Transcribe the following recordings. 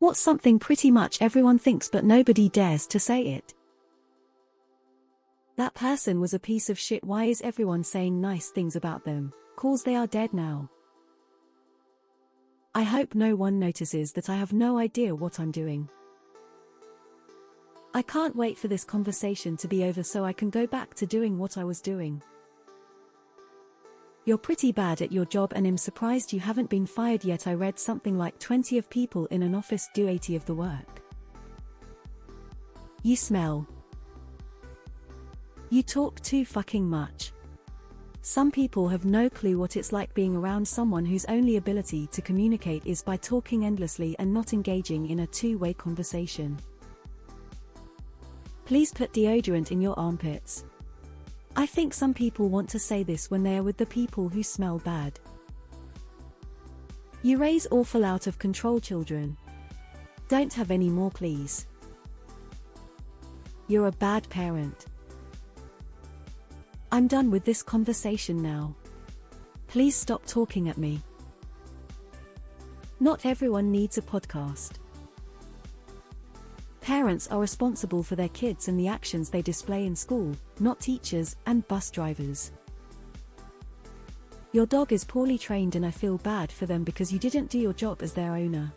What's something pretty much everyone thinks but nobody dares to say it? That person was a piece of shit. Why is everyone saying nice things about them? 'Cause they are dead now. I hope no one notices that I have no idea what I'm doing. I can't wait for this conversation to be over so I can go back to doing what I was doing. You're pretty bad at your job and I'm surprised you haven't been fired yet. I read something like 20 of people in an office do 80 of the work. You smell. You talk too fucking much. Some people have no clue what it's like being around someone whose only ability to communicate is by talking endlessly and not engaging in a two-way conversation. Please put deodorant in your armpits. I think some people want to say this when they are with the people who smell bad. You raise awful out of control children. Don't have any more, please. You're a bad parent. I'm done with this conversation now. Please stop talking at me. Not everyone needs a podcast. Parents are responsible for their kids and the actions they display in school, not teachers and bus drivers. Your dog is poorly trained and I feel bad for them because you didn't do your job as their owner.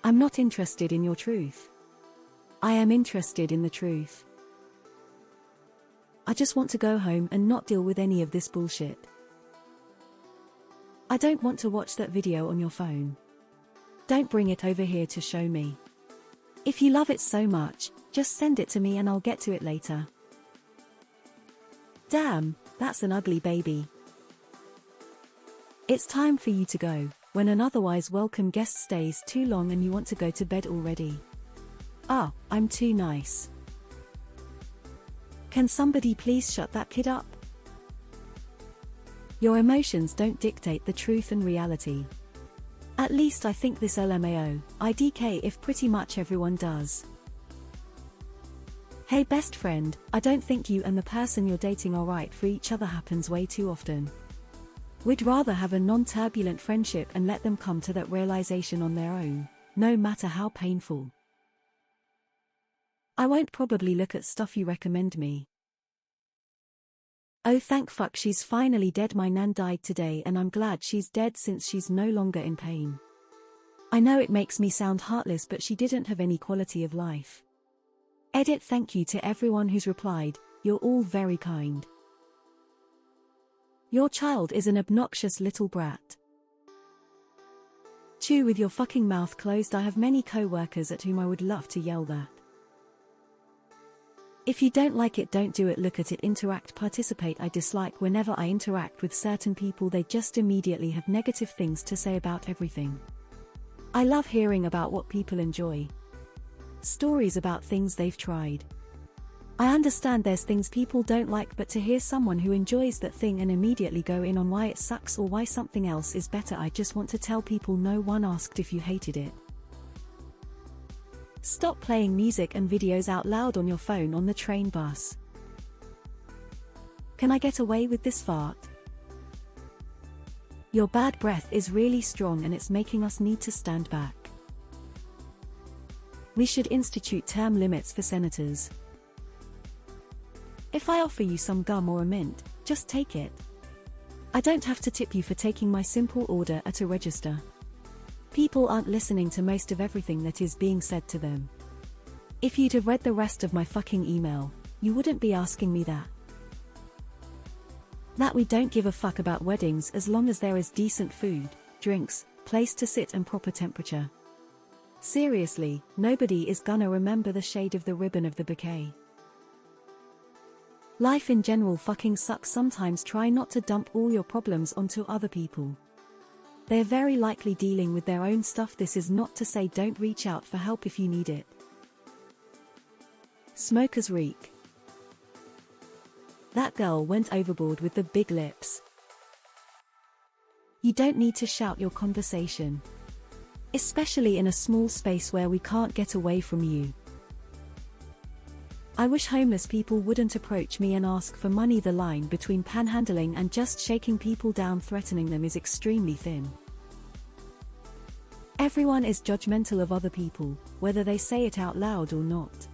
I'm not interested in your truth. I am interested in the truth. I just want to go home and not deal with any of this bullshit. I don't want to watch that video on your phone. Don't bring it over here to show me. If you love it so much, just send it to me and I'll get to it later. Damn, that's an ugly baby. It's time for you to go, when an otherwise welcome guest stays too long and you want to go to bed already. Ah, I'm too nice. Can somebody please shut that kid up? Your emotions don't dictate the truth and reality. At least I think this LMAO, IDK if pretty much everyone does. Hey best friend, I don't think you and the person you're dating are right for each other happens way too often. We'd rather have a non-turbulent friendship and let them come to that realization on their own, no matter how painful. I won't probably look at stuff you recommend me. Oh thank fuck she's finally dead. My nan died today and I'm glad she's dead since she's no longer in pain. I know it makes me sound heartless but she didn't have any quality of life. Edit. Thank you to everyone who's replied, you're all very kind. Your child is an obnoxious little brat. Chew with your fucking mouth closed. I have many co-workers at whom I would love to yell that. If you don't like it, don't do it. Look at it, interact, participate. I dislike whenever I interact with certain people, they just immediately have negative things to say about everything. I love hearing about what people enjoy. Stories about things they've tried. I understand there's things people don't like, but to hear someone who enjoys that thing and immediately go in on why it sucks or why something else is better, I just want to tell people no one asked if you hated it. Stop playing music and videos out loud on your phone on the train bus. Can I get away with this fart? Your bad breath is really strong and it's making us need to stand back. We should institute term limits for senators. If I offer you some gum or a mint, just take it. I don't have to tip you for taking my simple order at a register. People aren't listening to most of everything that is being said to them. If you'd have read the rest of my fucking email, you wouldn't be asking me that. That we don't give a fuck about weddings as long as there is decent food, drinks, place to sit and proper temperature. Seriously, nobody is gonna remember the shade of the ribbon of the bouquet. Life in general fucking sucks sometimes. Try not to dump all your problems onto other people. They're very likely dealing with their own stuff. This is not to say don't reach out for help if you need it. Smokers reek. That girl went overboard with the big lips. You don't need to shout your conversation. Especially in a small space where we can't get away from you. I wish homeless people wouldn't approach me and ask for money. The line between panhandling and just shaking people down, threatening them, is extremely thin. Everyone is judgmental of other people, whether they say it out loud or not.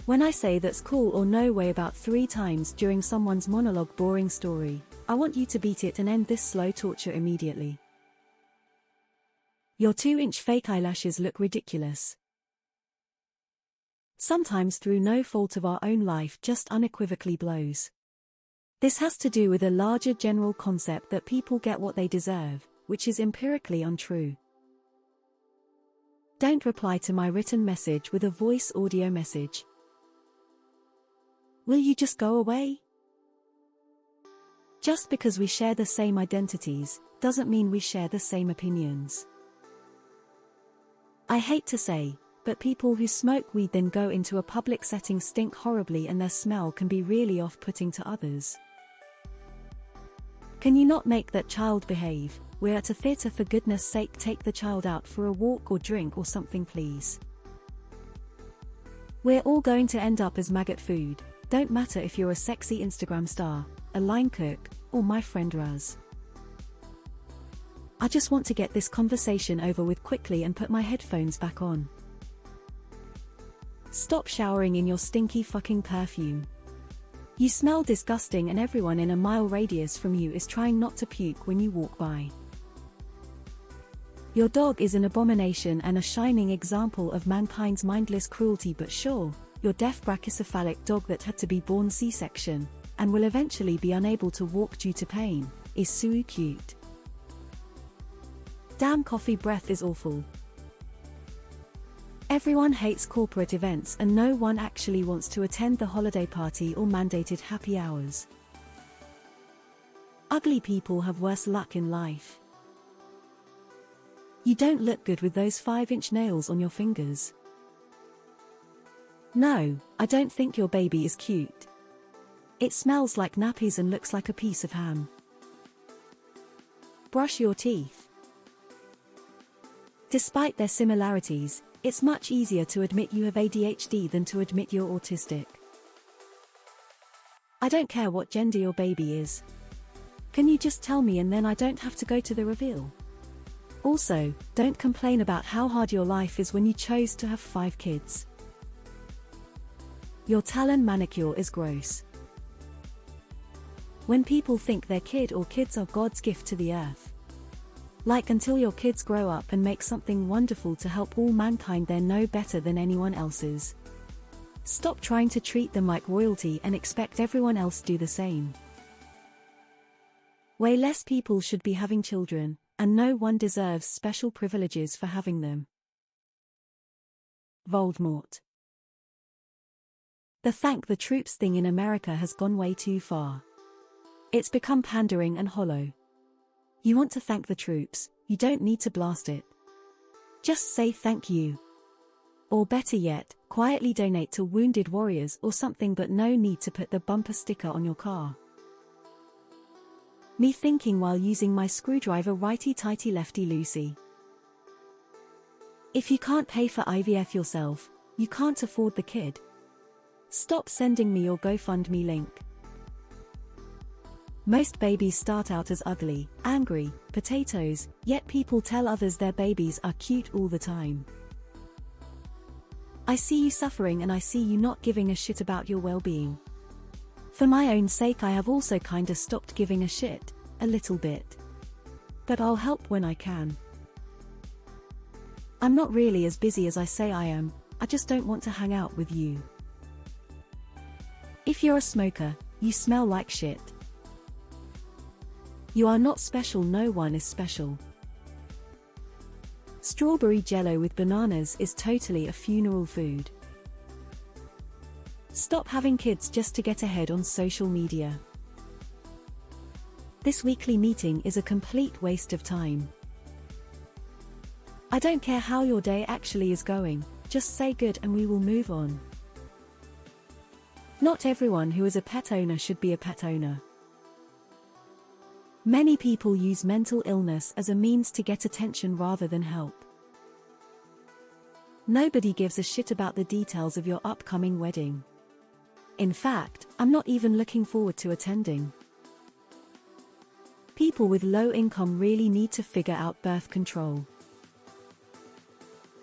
When I say that's cool or no way about 3 times during someone's monologue boring story, I want you to beat it and end this slow torture immediately. Your 2-inch fake eyelashes look ridiculous. Sometimes through no fault of our own life just unequivocally blows. This has to do with a larger general concept that people get what they deserve, which is empirically untrue. Don't reply to my written message with a voice audio message. Will you just go away? Just because we share the same identities, doesn't mean we share the same opinions. I hate to say, but people who smoke weed then go into a public setting stink horribly and their smell can be really off-putting to others. Can you not make that child behave? We're at a theatre, for goodness sake, take the child out for a walk or drink or something, please. We're all going to end up as maggot food, don't matter if you're a sexy Instagram star, a line cook, or my friend Raz. I just want to get this conversation over with quickly and put my headphones back on. Stop showering in your stinky fucking perfume. You smell disgusting and everyone in a mile radius from you is trying not to puke when you walk by. Your dog is an abomination and a shining example of mankind's mindless cruelty, but sure, your deaf brachycephalic dog that had to be born C-section, and will eventually be unable to walk due to pain, is so cute. Damn, coffee breath is awful. Everyone hates corporate events and no one actually wants to attend the holiday party or mandated happy hours. Ugly people have worse luck in life. You don't look good with those 5-inch nails on your fingers. No, I don't think your baby is cute. It smells like nappies and looks like a piece of ham. Brush your teeth. Despite their similarities, it's much easier to admit you have ADHD than to admit you're autistic. I don't care what gender your baby is. Can you just tell me and then I don't have to go to the reveal? Also, don't complain about how hard your life is when you chose to have 5 kids. Your talon manicure is gross. When people think their kid or kids are God's gift to the earth. Like, until your kids grow up and make something wonderful to help all mankind, they're no better than anyone else's. Stop trying to treat them like royalty and expect everyone else do the same. Way less people should be having children, and no one deserves special privileges for having them. Voldemort. The thank the troops thing in America has gone way too far. It's become pandering and hollow. You want to thank the troops, you don't need to blast it. Just say thank you. Or better yet, quietly donate to wounded warriors or something, but no need to put the bumper sticker on your car. Me thinking while using my screwdriver, righty-tighty lefty-loosey. If you can't pay for IVF yourself, you can't afford the kid. Stop sending me your GoFundMe link. Most babies start out as ugly, angry, potatoes, yet people tell others their babies are cute all the time. I see you suffering and I see you not giving a shit about your well-being. For my own sake, I have also kinda stopped giving a shit, a little bit. But I'll help when I can. I'm not really as busy as I say I am, I just don't want to hang out with you. If you're a smoker, you smell like shit. You are not special, no one is special. Strawberry jello with bananas is totally a funeral food. Stop having kids just to get ahead on social media. This weekly meeting is a complete waste of time. I don't care how your day actually is going, just say good and we will move on. Not everyone who is a pet owner should be a pet owner. Many people use mental illness as a means to get attention rather than help. Nobody gives a shit about the details of your upcoming wedding. In fact, I'm not even looking forward to attending. People with low income really need to figure out birth control.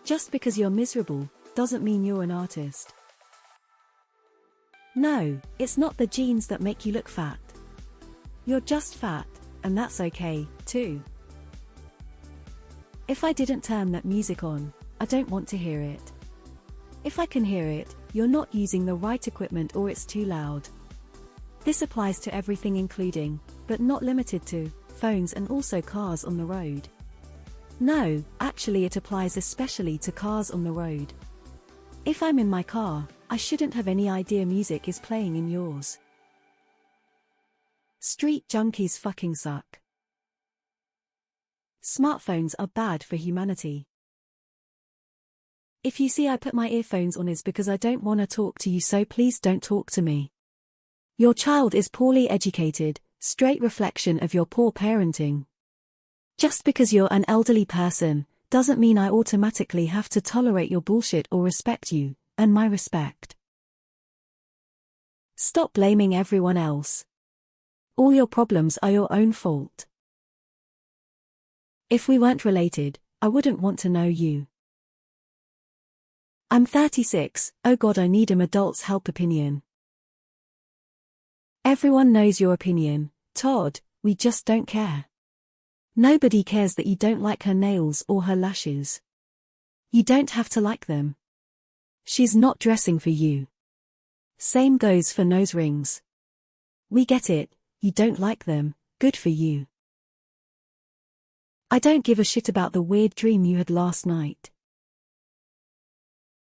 Just because you're miserable doesn't mean you're an artist. No, it's not the genes that make you look fat. You're just fat, and that's okay, too. If I didn't turn that music on, I don't want to hear it. If I can hear it, you're not using the right equipment or it's too loud. This applies to everything including, but not limited to, phones and also cars on the road. No, actually it applies especially to cars on the road. If I'm in my car, I shouldn't have any idea music is playing in yours. Street junkies fucking suck. Smartphones are bad for humanity. If you see I put my earphones on is because I don't want to talk to you, so please don't talk to me. Your child is poorly educated, straight reflection of your poor parenting. Just because you're an elderly person, doesn't mean I automatically have to tolerate your bullshit or respect you, and my respect. Stop blaming everyone else. All your problems are your own fault. If we weren't related, I wouldn't want to know you. I'm 36, oh god I need an adult's help opinion. Everyone knows your opinion, Todd, we just don't care. Nobody cares that you don't like her nails or her lashes. You don't have to like them. She's not dressing for you. Same goes for nose rings. We get it, you don't like them, good for you. I don't give a shit about the weird dream you had last night.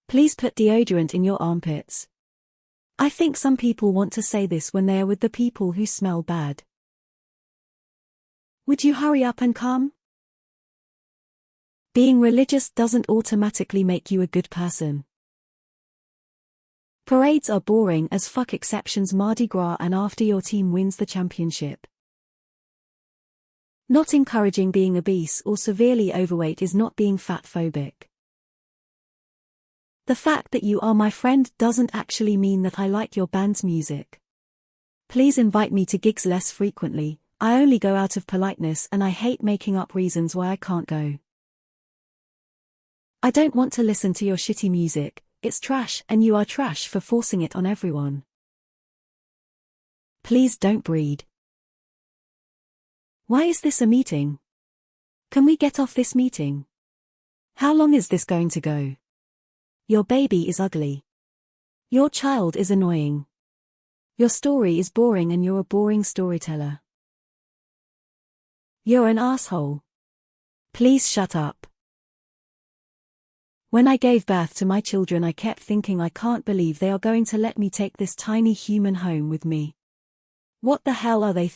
Please put deodorant in your armpits. I think some people want to say this when they are with the people who smell bad. Would you hurry up and come? Being religious doesn't automatically make you a good person. Parades are boring as fuck, exceptions Mardi Gras and after your team wins the championship. Not encouraging being obese or severely overweight is not being fat-phobic. The fact that you are my friend doesn't actually mean that I like your band's music. Please invite me to gigs less frequently. I only go out of politeness and I hate making up reasons why I can't go. I don't want to listen to your shitty music, it's trash and you are trash for forcing it on everyone. Please don't breed. Why is this a meeting? Can we get off this meeting? How long is this going to go? Your baby is ugly. Your child is annoying. Your story is boring and you're a boring storyteller. You're an asshole. Please shut up. When I gave birth to my children I kept thinking I can't believe they are going to let me take this tiny human home with me. What the hell are they